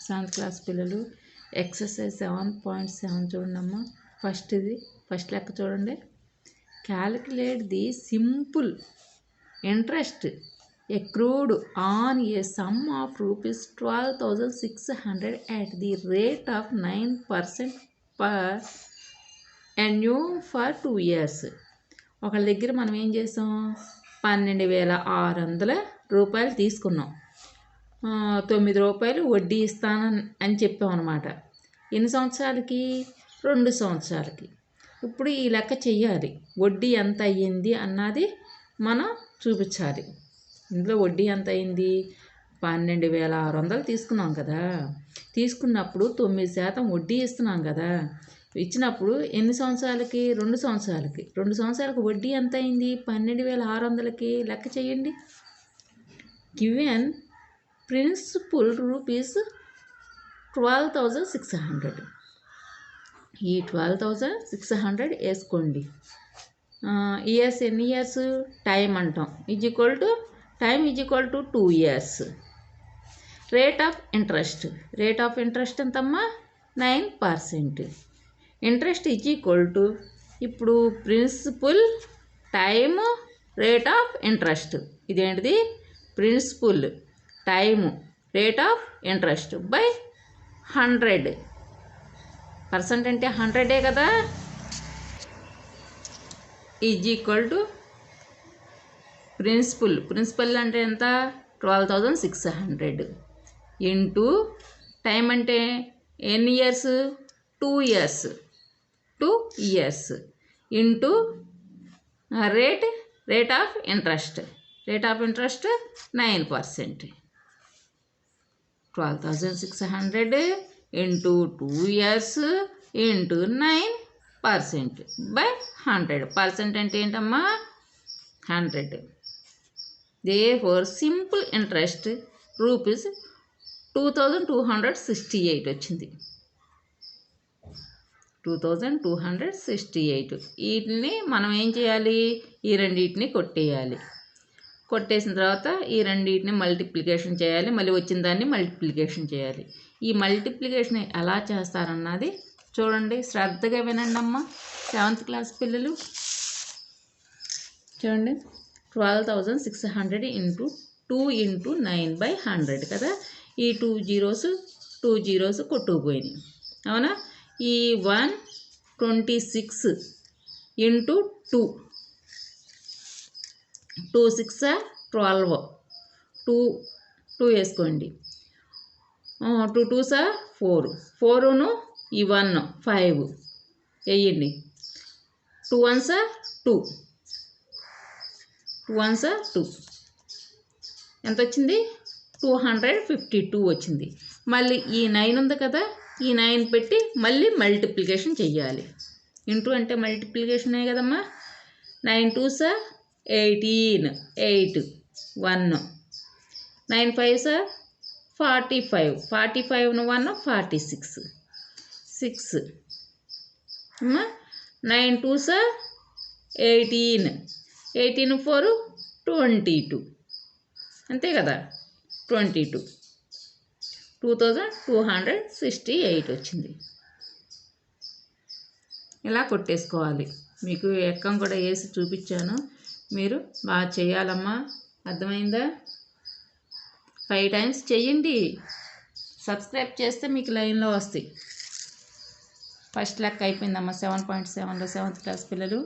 Seventh class పిల్లలు exercise 7.7 చూడండమ్మా. First లెక్క చూడండి. Calculate the simple interest accrued on a sum of rupees 12,600 at the rate of 9% per annum for 2 years. ఒకళ్ళ దగ్గర మనం ఏం చేసాం, 12,600 రూపాయలు తీసుకున్నాం, 9 రూపాయలు వడ్డీ ఇస్తానని అని చెప్పాం అనమాట. ఎన్ని సంవత్సరాలకి? 2 సంవత్సరాలకి. ఇప్పుడు ఈ లెక్క చెయ్యాలి. వడ్డీ ఎంత అయ్యింది అన్నది మనం చూపించాలి. ఇందులో వడ్డీ ఎంత అయింది? 12,600 తీసుకున్నాం కదా. తీసుకున్నప్పుడు 9% వడ్డీ ఇస్తున్నాం కదా. ఇచ్చినప్పుడు ఎన్ని సంవత్సరాలకి? 2 సంవత్సరాలకి. 2 సంవత్సరాలకు వడ్డీ ఎంత అయింది? 12,600కి లెక్క చేయండి. Given principal rupees 12,600. ఈ 12,600 వేసుకోండి. ఇయర్స్ ఎన్ని ఇయర్స్? టైం అంటాం. Time is equal to 2 years. Rate of interest ఎంతమ్మా? 9%. ఇంట్రెస్ట్ ఈజ్ ఈక్వల్ టు ఇప్పుడు principal, time, rate of interest. ఇదేంటిది? Principal, time, rate of interest by 100%. అంటే 100 కదా. ఈజ్ ఈక్వల్ టు ప్రిన్సిపల్ అంటే ఎంత? 12,600 ఇంటూ టైం అంటే ఎన్ని years? 2 years into rate of interest 9%. 12,600 into 2 years into 9% by 100%. అంటే ఏంటమ్మా? 100. Therefore సింపుల్ ఇంట్రెస్ట్ రూపీస్ 2,268 వచ్చింది. 2,268. వీటిని మనం ఏం చేయాలి? ఈ రెండింటిని కొట్టేయాలి. కొట్టేసిన తర్వాత ఈ రెండింటిని మల్టిప్లికేషన్ చేయాలి. మళ్ళీ వచ్చిన దాన్ని మల్టిప్లికేషన్ చేయాలి. ఈ మల్టిప్లికేషన్ ఎలా చేస్తారన్నది చూడండి. శ్రద్ధగా వినండి అమ్మ 7th క్లాస్ పిల్లలు. చూడండి. 12,600 ఇంటూ 2 ఇంటూ 9/100 కదా. ఈ 2 zeros కొట్టుకుపోయినాయి, అవునా. ఈ 126 ఇంటూ 2 6 12 2 వేసుకోండి. 2 2s 4 ఈ 1 5 వేయండి. 2 1s 2 2 1s 2 ఎంత వచ్చింది? 252 వచ్చింది. మళ్ళీ ఈ 9 ఉంది కదా, ఈ 9 పెట్టి మళ్ళీ మల్టిప్లికేషన్ చెయ్యాలి. ఇంటూ అంటే మల్టిప్లికేషనే కదమ్మా. 9 2s 18 8 1 9 5s 45 45 1 46 6 అమ్మా. 9 2s 18 18 4 22 అంతే కదా. 22 2,268 వచ్చింది. ఇలా కొట్టేసుకోవాలి. మీకు ఎక్కం కూడా వేసి చూపించాను, మీరు బాగా చేయాలమ్మా. అర్థమైందా? 5 times చెయ్యండి. సబ్స్క్రైబ్ చేస్తే మీకు లైన్లో వస్తాయి. ఫస్ట్ లెక్క అయిపోయిందమ్మా 7.7లో 7th క్లాస్ పిల్లలు.